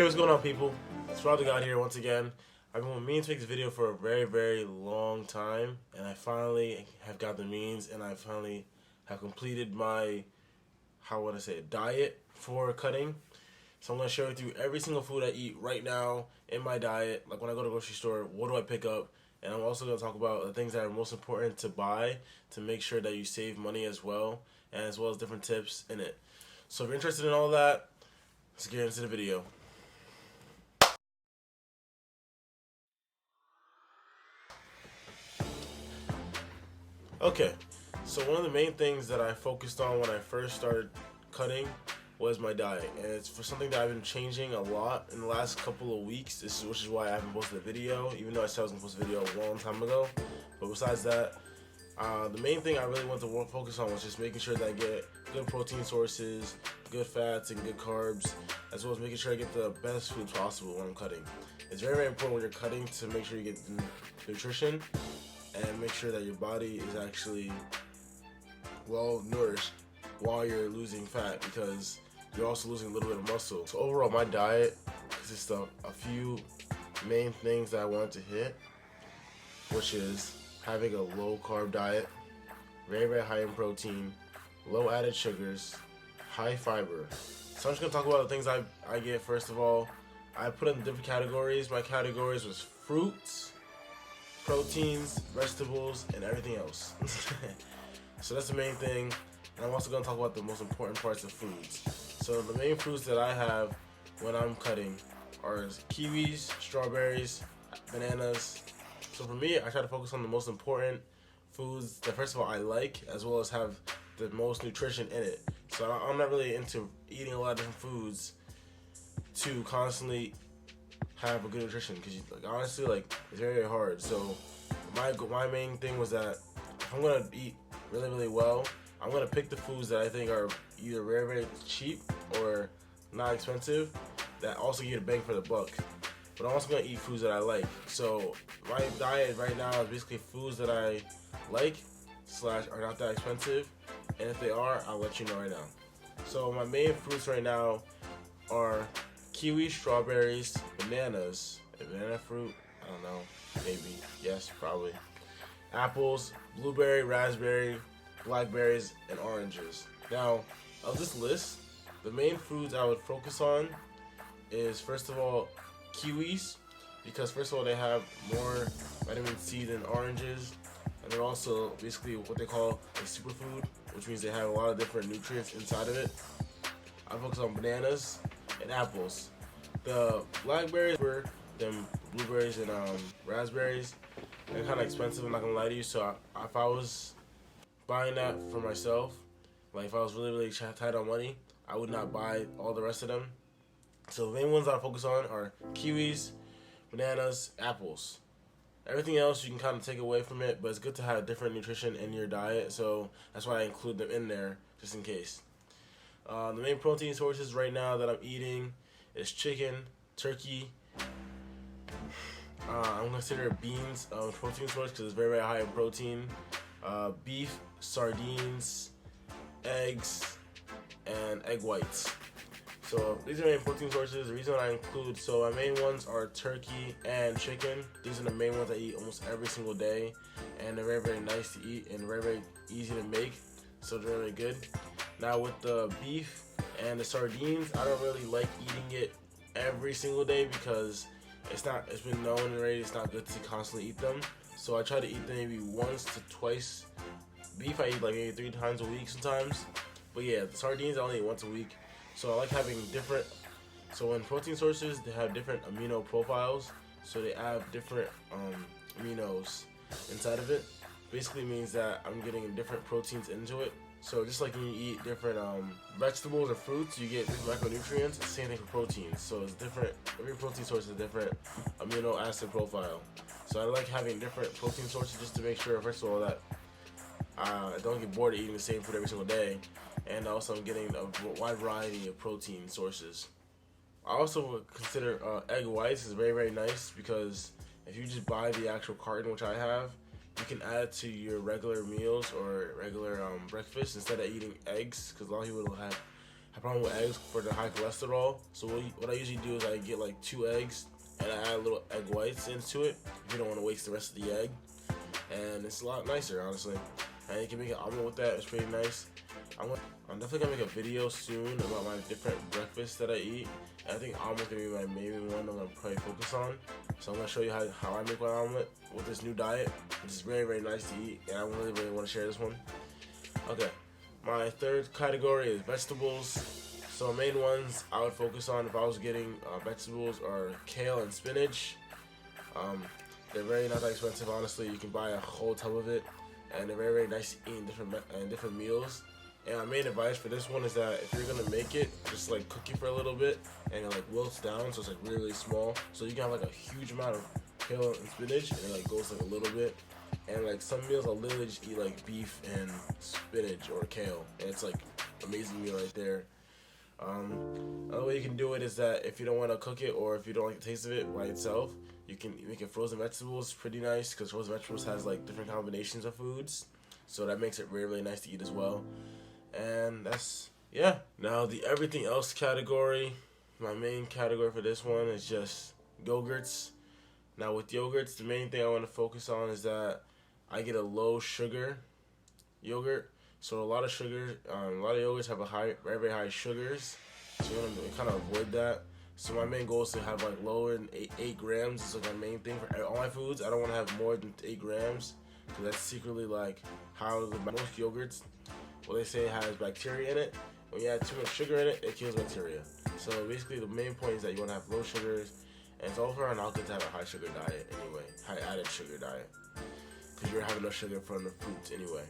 Hey, what's going on, people? It's Rob the God here once again. I've been meaning to make this video for a very, very long time, and I finally have got the means, and I finally have completed my, how would I say it, diet for cutting. So I'm going to share with you every single food I eat right now in my diet. Like when I go to the grocery store, what do I pick up? And I'm also going to talk about the things that are most important to buy to make sure that you save money as well, and as well as different tips in it. So if you're interested in all that, let's get into the video. Okay, so one of the main things that I focused on when I first started cutting was my diet, and it's for something that I've been changing a lot in the last couple of weeks. Which is why I haven't posted a video, even though I said I was gonna post a video a long time ago. But besides that, the main thing I really want to focus on was just making sure that I get good protein sources, good fats, and good carbs, as well as making sure I get the best food possible when I'm cutting. It's very, very important when you're cutting to make sure you get nutrition and make sure that your body is actually well nourished while you're losing fat, because you're also losing a little bit of muscle. So overall, my diet consists of a few main things that I wanted to hit, which is having a low carb diet, very, very high in protein, low added sugars, high fiber. So I'm just gonna talk about the things I get. First of all, I put in different categories. My categories was fruits, proteins, vegetables, and everything else. So that's the main thing. And I'm also going to talk about the most important parts of foods. So the main fruits that I have when I'm cutting are kiwis, strawberries, bananas. So for me, I try to focus on the most important foods that, first of all, I like, as well as have the most nutrition in it. So I'm not really into eating a lot of different foods to constantly have a good nutrition, because honestly, it's very, very hard. So my main thing was that if I'm gonna eat really, really well, I'm gonna pick the foods that I think are either very, very cheap or not expensive, that also get a bang for the buck. But I'm also gonna eat foods that I like. So my diet right now is basically foods that I like / are not that expensive, and if they are, I'll let you know right now. So my main fruits right now are kiwis, strawberries, bananas, a banana fruit, I don't know, maybe, yes, probably, apples, blueberry, raspberry, blackberries, and oranges. Now, of this list, the main foods I would focus on is, first of all, kiwis, because first of all, they have more vitamin C than oranges, and they're also basically what they call a superfood, which means they have a lot of different nutrients inside of it. I focus on bananas and apples. The blackberries were them blueberries and raspberries. They're kind of expensive, I'm not gonna lie to you. So if I was buying that for myself, like if I was really, really tight on money, I would not buy all the rest of them. So the main ones I focus on are kiwis, bananas, apples. Everything else you can kind of take away from it, but it's good to have different nutrition in your diet. So that's why I include them in there, just in case. The main protein sources right now that I'm eating is chicken, turkey. I'm considering beans a protein source because it's very, very high in protein. Beef, sardines, eggs, and egg whites. So these are my main protein sources. The reason I include, so my main ones are turkey and chicken. These are the main ones I eat almost every single day, and they're very, very nice to eat and very, very easy to make. So they're really good. Now with the beef and the sardines, I don't really like eating it every single day because it's been known already it's not good to constantly eat them. So I try to eat them maybe once to twice. Beef I eat like maybe 3 times a week sometimes. But yeah, the sardines I only eat once a week. So I like having different, so in protein sources they have different amino profiles. So they have different aminos inside of it. Basically means that I'm getting different proteins into it. So just like when you eat different vegetables or fruits, you get different micronutrients. It's the same thing for proteins. So it's different. Every protein source is a different amino acid profile. So I like having different protein sources just to make sure, first of all, that I don't get bored of eating the same food every single day, and also I'm getting a wide variety of protein sources. I also would consider egg whites is very, very nice, because if you just buy the actual carton, which I have, you can add it to your regular meals or regular breakfast instead of eating eggs, because a lot of people will have have a problem with eggs for the high cholesterol. So what I usually do is I get like 2 eggs and I add little egg whites into it if you don't want to waste the rest of the egg. And it's a lot nicer, honestly. And you can make an omelet with that. It's pretty nice. I'm definitely gonna make a video soon about my different breakfasts that I eat. And I think omelet's gonna be my main one I'm gonna probably focus on. So I'm gonna show you how I make my omelet with this new diet. It's very, very nice to eat, and I really want to share this one. Okay, my third category is vegetables. So main ones I would focus on if I was getting vegetables are kale and spinach. They're very not that expensive, honestly. You can buy a whole tub of it, and they're very, very nice to eat in different meals. And my main advice for this one is that if you're gonna make it, just like cook it for a little bit, and it like wilts down, so it's like really, really small. So you can have like a huge amount of kale and spinach, and it like goes like a little bit. And like some meals I'll literally just eat like beef and spinach or kale, and it's like amazing meal right there. Another way you can do it is that if you don't want to cook it or if you don't like the taste of it by itself, you can make it frozen vegetables. Pretty nice because frozen vegetables has like different combinations of foods, so that makes it really, really nice to eat as well. And that's, yeah. Now the everything else category, my main category for this one is just yogurts. Now with yogurts, the main thing I want to focus on is that I get a low sugar yogurt. So a lot of yogurts have very, very high sugars. So you want to kind of avoid that. So my main goal is to have like lower than 8 grams. It's like my main thing for all my foods. I don't want to have more than 8 grams because that's secretly like how most yogurts, well, they say it has bacteria in it. When you add too much sugar in it, it kills bacteria. So basically the main point is that you want to have low sugars, and it's all around not good to have a high sugar diet anyway, high added sugar diet, because you're having enough sugar from the fruits anyway.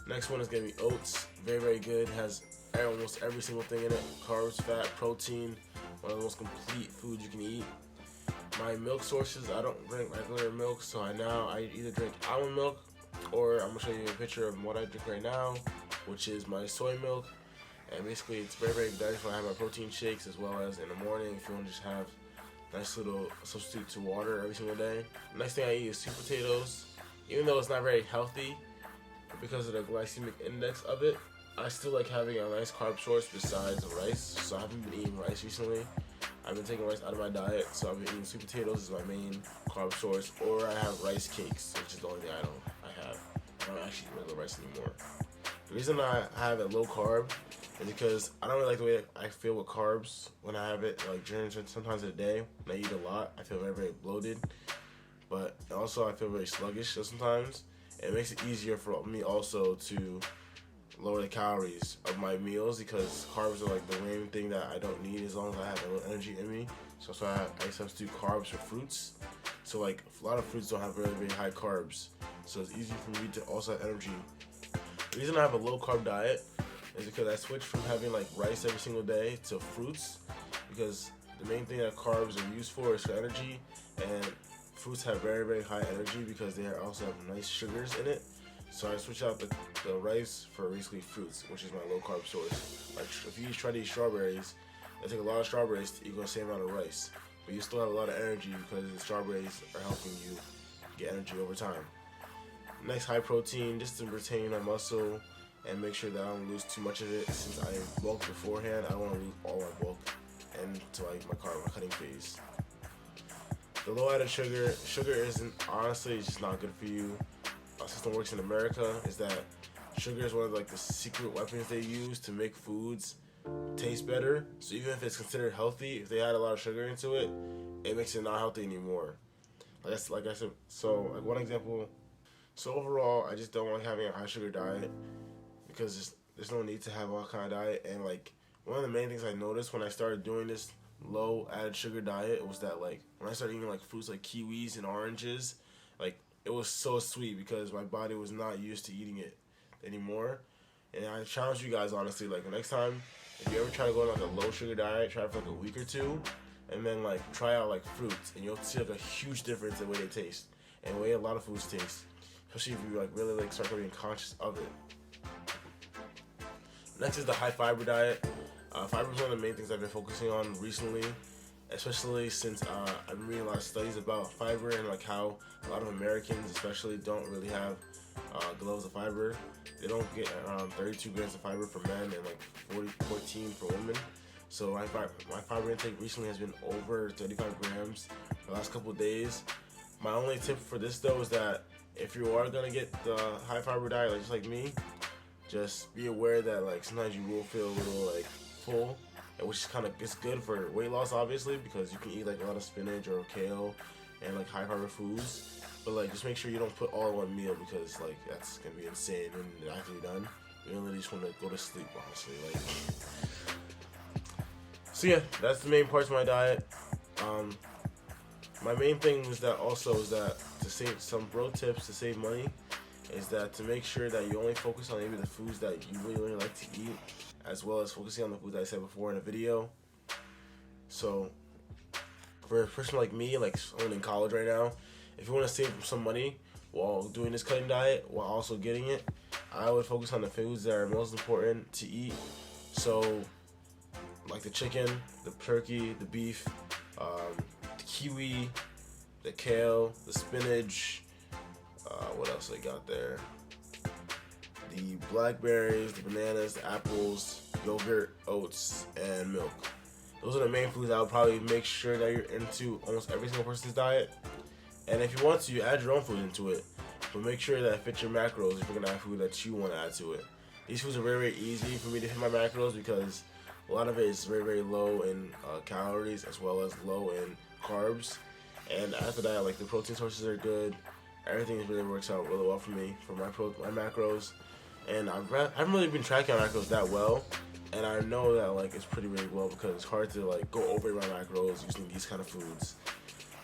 Next one is going to be oats. Very, very good. Has almost every single thing in it. Carbs, fat, protein. One of the most complete foods you can eat. My milk sources, I don't drink regular milk, so I either drink almond milk, or I'm going to show you a picture of what I drink right now, which is my soy milk. And basically it's very, very nice when I have my protein shakes, as well as in the morning if you want to just have a nice little substitute to water every single day. The next thing I eat is sweet potatoes. Even though it's not very healthy, because of the glycemic index of it, I still like having a nice carb source besides rice. So I haven't been eating rice recently. I've been taking rice out of my diet, so I've been eating sweet potatoes as my main carb source, or I have rice cakes, which is the only thing I have. I don't actually eat regular rice anymore. The reason I have it low carb is because I don't really like the way I feel with carbs when I have it, like during sometimes in the day. When I eat a lot, I feel very, very bloated, but also I feel very sluggish sometimes. It makes it easier for me also to lower the calories of my meals, because carbs are like the main thing that I don't need as long as I have a little energy in me. So that's why I substitute carbs for fruits. So like a lot of fruits don't have really, really high carbs, so it's easy for me to also have energy. The reason I have a low carb diet is because I switched from having like rice every single day to fruits, because the main thing that carbs are used for is for energy, and fruits have very, very high energy because they also have nice sugars in it. So I switch out the rice for basically fruits, which is my low carb source. Like if you try to eat strawberries, it takes a lot of strawberries to equal the same amount of rice, but you still have a lot of energy because the strawberries are helping you get energy over time. Next, high protein, just to retain my muscle and make sure that I don't lose too much of it. Since I bulked beforehand, I don't want to lose all my bulk and to like my cutting phase. The low added sugar isn't, honestly, it's just not good for you. Our system works in America is that sugar is one of like the secret weapons they use to make foods taste better. So even if it's considered healthy, if they add a lot of sugar into it, it makes it not healthy anymore. Like I said, so like one example. So overall, I just don't like having a high sugar diet because there's no need to have all kind of diet. And like one of the main things I noticed when I started doing this low added sugar diet was that like when I started eating like fruits like kiwis and oranges, like it was so sweet because my body was not used to eating it anymore. And I challenge you guys, honestly, like the next time if you ever try to go on like a low sugar diet, try it for like a week or two, and then like try out like fruits, and you'll see like a huge difference in the way they taste and the way a lot of foods taste, especially if you like really like start being conscious of it. Next is the high fiber diet. Fiber is one of the main things I've been focusing on recently, especially since I've been reading a lot of studies about fiber and like how a lot of Americans especially don't really have good levels of fiber. They don't get around 32 grams of fiber for men and like 14 for women. So my fiber intake recently has been over 35 grams for the last couple of days. My only tip for this though is that if you are gonna get the high fiber diet, like just like me, just be aware that like sometimes you will feel a little like full, which is kind of, it's good for weight loss obviously because you can eat like a lot of spinach or kale and like high fiber foods. But like just make sure you don't put all in one meal because like that's gonna be insane when after you're done. You really just want to go to sleep honestly. Like, so yeah, that's the main parts of my diet. My main thing is that to save some bro tips to save money is that to make sure that you only focus on maybe the foods that you really like to eat, as well as focusing on the foods I said before in the video. So for a person like me, like someone in college right now, if you want to save some money while doing this cutting diet while also getting it, I would focus on the foods that are most important to eat. So like the chicken, the turkey, the beef, the kiwi, the kale, the spinach, what else I got there? The blackberries, the bananas, the apples, yogurt, oats, and milk. Those are the main foods I would probably make sure that you're into almost every single person's diet. And if you want to, you add your own food into it. But make sure that it fits your macros if you're going to add food that you want to add to it. These foods are very, very easy for me to hit my macros because a lot of it is very, very low in calories as well as low in carbs. And after that, like the protein sources are good. Everything really works out really well for me for my macros. And I haven't really been tracking my macros that well. And I know that like it's pretty really well because it's hard to like go over my macros using these kind of foods.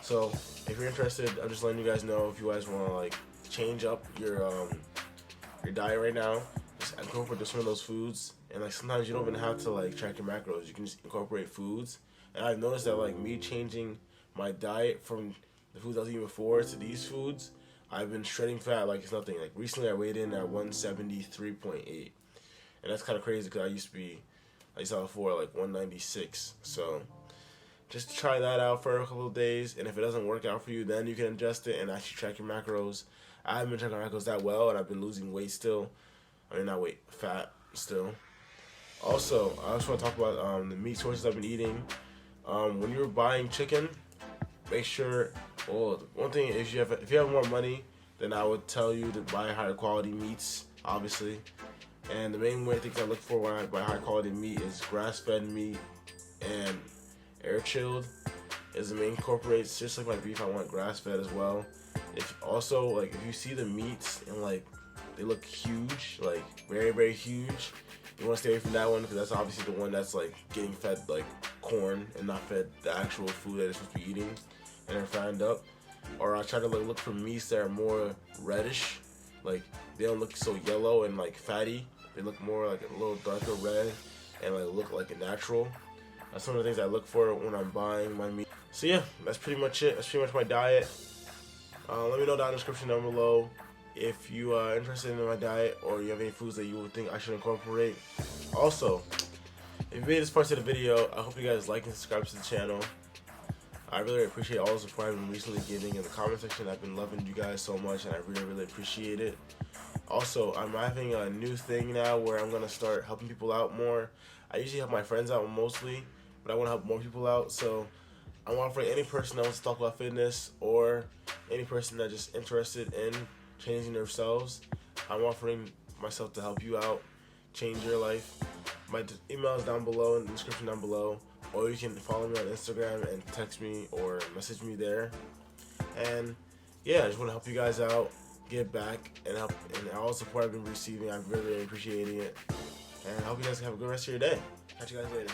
So if you're interested, I'm just letting you guys know if you guys want to like change up your diet right now, just incorporate just some of those foods. And like sometimes you don't even have to like track your macros. You can just incorporate foods. And I've noticed that like me changing my diet from the foods I was eating before to these foods, I've been shredding fat like it's nothing. Like recently I weighed in at 173.8. And that's kind of crazy because I used to have before like 196. So just try that out for a couple of days. And if it doesn't work out for you, then you can adjust it and actually track your macros. I haven't been tracking my macros that well and I've been losing weight still. I mean, not weight, fat still. Also, I just want to talk about the meat sources I've been eating. When you're buying chicken, make sure, well, one thing, if you have more money, then I would tell you to buy higher quality meats, obviously. And the main things I look for when I buy high quality meat is grass-fed meat and air chilled is the main incorporates. Just like my beef, I want grass-fed as well. If you see the meats and like they look huge, like very, very huge, you want to stay away from that one because that's obviously the one that's like getting fed like corn and not fed the actual food that it's supposed to be eating and they're fattened up. Or I try to like look for meats that are more reddish, like they don't look so yellow and like fatty. They look more like a little darker red and like look like a natural. That's some of the things I look for when I'm buying my meat. So yeah, that's pretty much it. That's pretty much my diet. Let me know down in the description down below if you are interested in my diet or you have any foods that you would think I should incorporate. Also, if you made this part of the video, I hope you guys like and subscribe to the channel. I really appreciate all the support I've been recently getting in the comment section. I've been loving you guys so much and I really, really appreciate it. Also, I'm having a new thing now where I'm going to start helping people out more. I usually help my friends out mostly, but I want to help more people out. So I'm offering any person that wants to talk about fitness or any person that's just interested in changing themselves. I'm offering myself to help you out, change your life. My email is down below in the description down below, or you can follow me on Instagram and text me or message me there. And yeah, I just want to help you guys out, give back, and help, and all the support I've been receiving. I'm really, really appreciating it. And I hope you guys have a good rest of your day. Catch you guys later.